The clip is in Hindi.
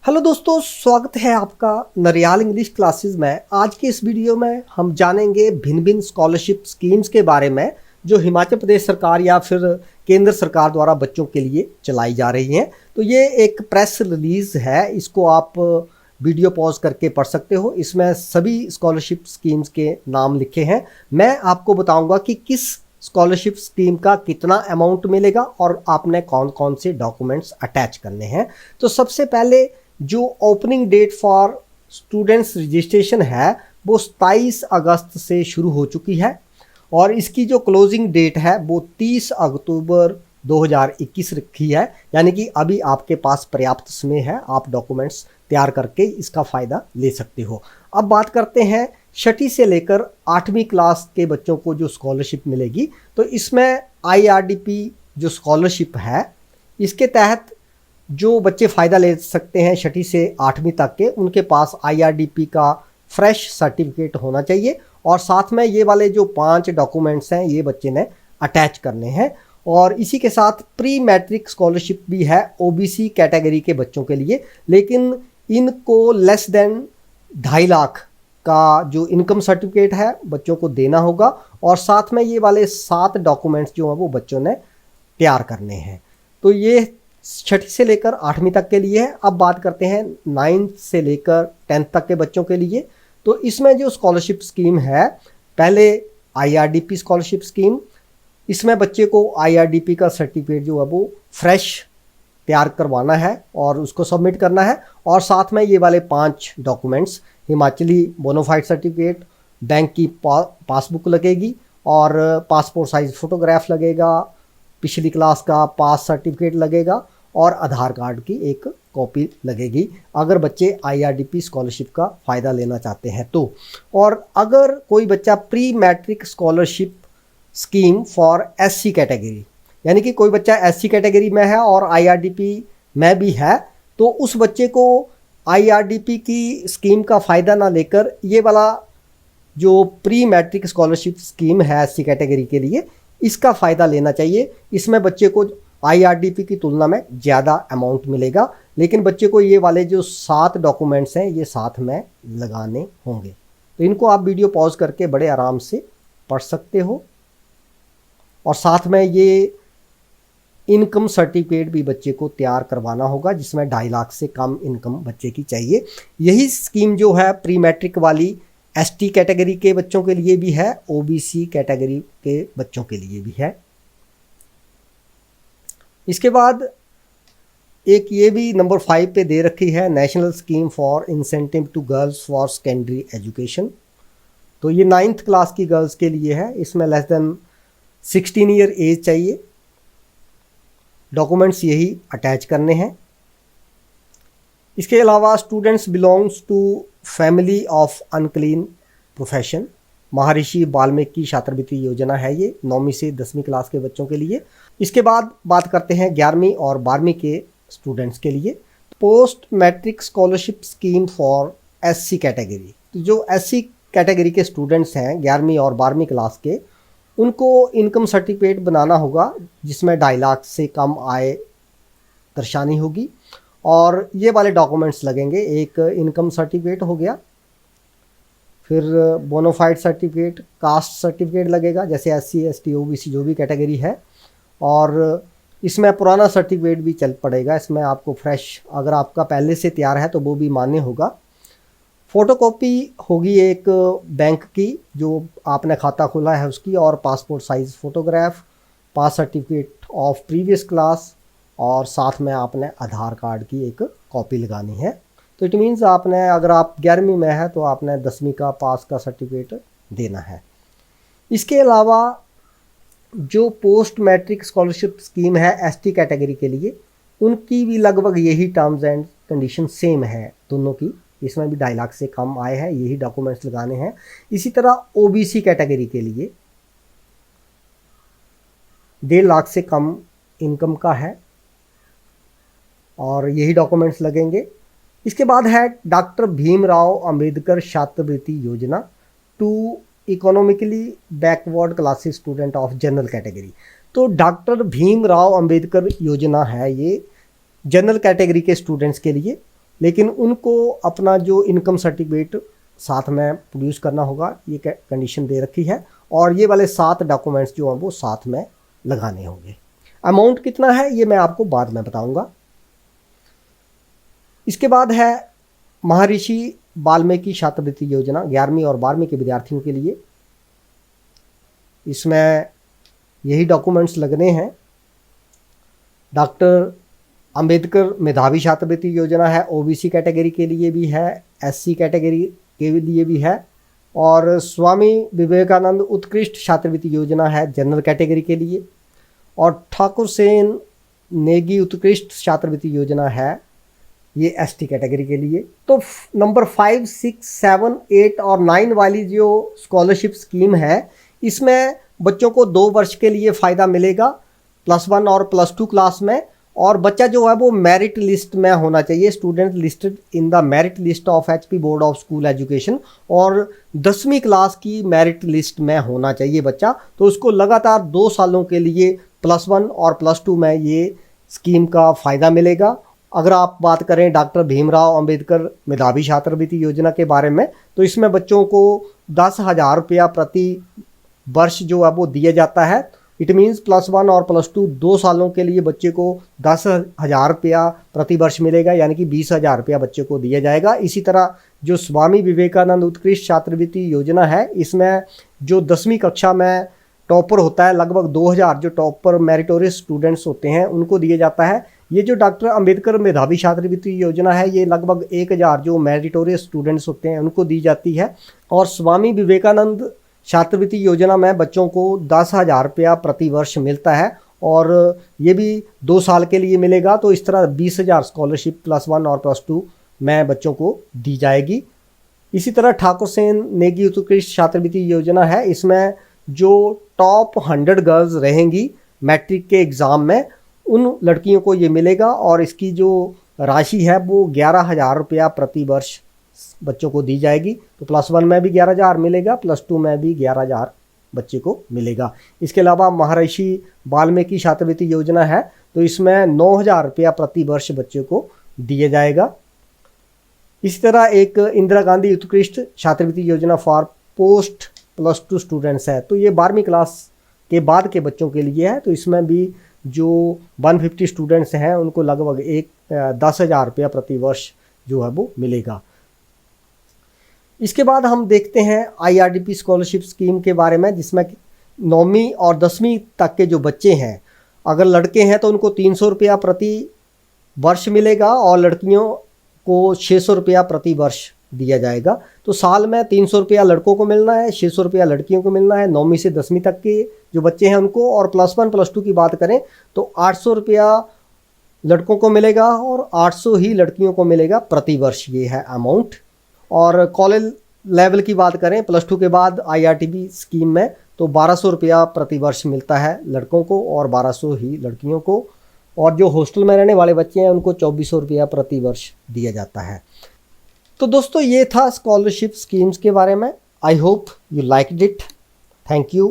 हेलो दोस्तों, स्वागत है आपका नरियाल इंग्लिश क्लासेस में। आज के इस वीडियो में हम जानेंगे भिन्न भिन्न स्कॉलरशिप स्कीम्स के बारे में जो हिमाचल प्रदेश सरकार या फिर केंद्र सरकार द्वारा बच्चों के लिए चलाई जा रही हैं। तो ये एक प्रेस रिलीज है, इसको आप वीडियो पॉज करके पढ़ सकते हो। इसमें सभी स्कॉलरशिप स्कीम्स के नाम लिखे हैं। मैं आपको बताऊंगा कि किस स्कॉलरशिप स्कीम का कितना अमाउंट मिलेगा और आपने कौन कौन से डॉक्यूमेंट्स अटैच करने हैं। तो सबसे पहले जो opening date for students registration है वो 27 अगस्त से शुरू हो चुकी है और इसकी जो क्लोजिंग डेट है वो 30 अक्टूबर 2021 रखी है। यानी कि अभी आपके पास पर्याप्त समय है, आप डॉक्यूमेंट्स तैयार करके इसका फ़ायदा ले सकते हो। अब बात करते हैं छठी से लेकर 8वीं क्लास के बच्चों को जो स्कॉलरशिप मिलेगी। तो इसमें IRDP जो स्कॉलरशिप है इसके तहत जो बच्चे फ़ायदा ले सकते हैं छठी से 8वीं तक के, उनके पास IRDP का फ्रेश सर्टिफिकेट होना चाहिए और साथ में ये वाले जो 5 डॉक्यूमेंट्स हैं ये बच्चे ने अटैच करने हैं। और इसी के साथ प्री मैट्रिक स्कॉलरशिप भी है OBC कैटेगरी के बच्चों के लिए, लेकिन इनको लेस देन 2.5 लाख का जो इनकम सर्टिफिकेट है बच्चों को देना होगा और साथ में ये वाले 7 डॉक्यूमेंट्स जो हैं वो बच्चों ने तैयार करने हैं। तो ये छठी से लेकर 8वीं तक के लिए है। अब बात करते हैं 9th से लेकर 10th तक के बच्चों के लिए। तो इसमें जो स्कॉलरशिप स्कीम है, पहले IRDP स्कॉलरशिप स्कीम, इसमें बच्चे को IRDP का सर्टिफिकेट जो है वो फ्रेश तैयार करवाना है और उसको सबमिट करना है और साथ में ये वाले 5 documents, Himachali bonafide certificate, bank की पासबुक लगेगी और पासपोर्ट साइज फ़ोटोग्राफ लगेगा, पिछली क्लास का पास सर्टिफिकेट लगेगा और आधार कार्ड की एक कॉपी लगेगी अगर बच्चे IRDP स्कॉलरशिप का फ़ायदा लेना चाहते हैं तो। और अगर कोई बच्चा pre matric scholarship scheme for SC category, यानी कि कोई बच्चा SC कैटेगरी में है और IRDP में भी है, तो उस बच्चे को IRDP की स्कीम का फ़ायदा ना लेकर ये वाला जो प्री मैट्रिक स्कॉलरशिप स्कीम है SC कैटेगरी के लिए, इसका फ़ायदा लेना चाहिए। इसमें बच्चे को IRDP की तुलना में ज़्यादा अमाउंट मिलेगा, लेकिन बच्चे को ये वाले जो 7 डॉक्यूमेंट्स हैं ये साथ में लगाने होंगे। तो इनको आप वीडियो पॉज करके बड़े आराम से पढ़ सकते हो और साथ में ये इनकम सर्टिफिकेट भी बच्चे को तैयार करवाना होगा जिसमें 2.5 लाख से कम इनकम बच्चे की चाहिए। यही स्कीम जो है प्री मैट्रिक वाली ST कैटेगरी के बच्चों के लिए भी है, OBC कैटेगरी के बच्चों के लिए भी है। इसके बाद एक ये भी नंबर 5 पे दे रखी है, national scheme for incentive to girls for secondary education. तो ये 9th क्लास की गर्ल्स के लिए है। इसमें लेस देन 16 ईयर एज चाहिए। डॉक्यूमेंट्स यही अटैच करने हैं। इसके अलावा students belongs to family of unclean profession, Maharshi Valmiki छात्रवृत्ति योजना है ये 9वीं से 10वीं क्लास के बच्चों के लिए। इसके बाद बात करते हैं 11वीं और 12वीं के स्टूडेंट्स के लिए। Post matric scholarship scheme for SC category, तो जो SC कैटेगरी के स्टूडेंट्स हैं 11वीं और 12वीं क्लास के, उनको इनकम सर्टिफिकेट बनाना होगा जिसमें 2.5 लाख से कम आय दर्शानी होगी और ये वाले डॉक्यूमेंट्स लगेंगे। एक इनकम सर्टिफिकेट हो गया, फिर बोनाफाइड सर्टिफिकेट, कास्ट सर्टिफिकेट लगेगा जैसे SC ST OBC जो भी कैटेगरी है, और इसमें पुराना सर्टिफिकेट भी चल पड़ेगा। इसमें आपको फ्रेश, अगर आपका पहले से तैयार है तो वो भी मान्य होगा। फ़ोटोकॉपी होगी एक बैंक की जो आपने खाता खोला है उसकी, और passport size photograph, pass certificate of previous class और साथ में आपने आधार कार्ड की एक कॉपी लगानी है। तो इट मीन्स आपने, अगर आप 11वीं में है तो आपने 10वीं का पास का सर्टिफिकेट देना है। इसके अलावा जो पोस्ट मैट्रिक स्कॉलरशिप स्कीम है ST कैटेगरी के लिए, उनकी भी लगभग यही टर्म्स एंड कंडीशन सेम है दोनों की। इसमें भी 2.5 लाख से कम आए हैं, यही डॉक्यूमेंट्स लगाने हैं। इसी तरह OBC कैटेगरी के लिए 1.5 लाख से कम इनकम का है और यही डॉक्यूमेंट्स लगेंगे। इसके बाद है डॉक्टर भीमराव अंबेडकर छात्रवृत्ति योजना to economically backward classes student of general category. तो डॉक्टर भीमराव अंबेडकर योजना है ये जनरल कैटेगरी के स्टूडेंट्स के लिए। लेकिन उनको अपना जो इनकम सर्टिफिकेट साथ में प्रोड्यूस करना होगा, ये कंडीशन दे रखी है। और ये वाले 7 डॉक्यूमेंट्स जो हैं वो साथ में लगाने होंगे। अमाउंट कितना है ये मैं आपको बाद में बताऊंगा। इसके बाद है महर्षि वाल्मीकि छात्रवृत्ति योजना 11वीं और 12वीं के विद्यार्थियों के लिए। इसमें यही डॉक्यूमेंट्स लगने हैं। डॉक्टर अंबेडकर मेधावी छात्रवृत्ति योजना है, ओबीसी कैटेगरी के लिए भी है, एससी कैटेगरी के लिए भी है। और स्वामी विवेकानंद उत्कृष्ट छात्रवृत्ति योजना है जनरल कैटेगरी के लिए। और ठाकुर सेन नेगी उत्कृष्ट छात्रवृत्ति योजना है, ये एसटी कैटेगरी के लिए। तो नंबर 5, 6, 7, 8 और 9 वाली जो स्कॉलरशिप स्कीम है, इसमें बच्चों को 2 वर्ष के लिए फ़ायदा मिलेगा +1 और +2 क्लास में। और बच्चा जो है वो मेरिट लिस्ट में होना चाहिए, student listed in the merit list of HP board of school education, और 10वीं क्लास की मेरिट लिस्ट में होना चाहिए बच्चा। तो उसको लगातार 2 सालों के लिए +1 और +2 में ये स्कीम का फ़ायदा मिलेगा। अगर आप बात करें डॉक्टर भीमराव अंबेडकर मेधावी छात्रवृत्ति योजना के बारे में, तो इसमें बच्चों को 10,000 रुपया प्रति वर्ष जो है वो दिया जाता है। इट मीन्स +1 और +2 2 सालों के लिए बच्चे को 10,000 रुपया प्रति वर्ष मिलेगा, यानी कि 20,000 रुपया बच्चे को दिया जाएगा। इसी तरह जो स्वामी विवेकानंद उत्कृष्ट छात्रवृत्ति योजना है, इसमें जो 10वीं कक्षा में टॉपर होता है, लगभग 2,000 जो टॉपर मेरिटोरियस स्टूडेंट्स होते हैं उनको दिया जाता है। ये जो डॉक्टर अंबेडकर मेधावी छात्रवृत्ति योजना है, ये लगभग 1,000 जो मेरिटोरियस स्टूडेंट्स होते हैं उनको दी जाती है। और स्वामी विवेकानंद छात्रवृत्ति योजना में बच्चों को 10,000 रुपया प्रति वर्ष मिलता है, और ये भी 2 साल के लिए मिलेगा। तो इस तरह 20,000 स्कॉलरशिप +1 और +2 में बच्चों को दी जाएगी। इसी तरह ठाकुर सेन नेगी उत्कृष्ट छात्रवृत्ति योजना है, इसमें जो टॉप 100 गर्ल्स रहेंगी मैट्रिक के एग्ज़ाम में, उन लड़कियों को ये मिलेगा। और इसकी जो राशि है वो 11,000 रुपया प्रति वर्ष बच्चों को दी जाएगी। तो +1 में भी 11,000 मिलेगा, +2 में भी 11,000 बच्चे को मिलेगा। इसके अलावा महर्षि वाल्मीकि छात्रवृत्ति योजना है, तो इसमें 9,000 रुपया प्रति वर्ष बच्चे को दिया जाएगा। इसी तरह एक इंदिरा गांधी उत्कृष्ट छात्रवृत्ति योजना फॉर पोस्ट +2 स्टूडेंट्स है, तो ये 12वीं क्लास के बाद के बच्चों के लिए है। तो इसमें भी जो 150 स्टूडेंट्स हैं उनको लगभग 10,000 रुपया प्रति वर्ष जो है वो मिलेगा। इसके बाद हम देखते हैं IRDP स्कॉलरशिप स्कीम के बारे में, जिसमें 9वीं और 10वीं तक के जो बच्चे हैं, अगर लड़के हैं तो उनको 300 रुपया प्रति वर्ष मिलेगा, और लड़कियों को 600 रुपया प्रति वर्ष दिया जाएगा। तो साल में 300 रुपया लड़कों को मिलना है, 600 रुपया लड़कियों को मिलना है, 9वीं से 10वीं तक के जो बच्चे हैं उनको। और +1 +2 की बात करें तो 800 रुपया लड़कों को मिलेगा और 800 ही लड़कियों को मिलेगा प्रति वर्ष, ये है अमाउंट। और कॉलेज लेवल की बात करें +2 के बाद IRDP स्कीम में, तो 1,200 रुपया प्रति वर्ष मिलता है लड़कों को और 1,200 ही लड़कियों को। और जो हॉस्टल में रहने वाले बच्चे हैं उनको 2,400 रुपया प्रति वर्ष दिया जाता है। तो दोस्तों ये था स्कॉलरशिप स्कीम्स के बारे में। I hope you liked it. Thank you.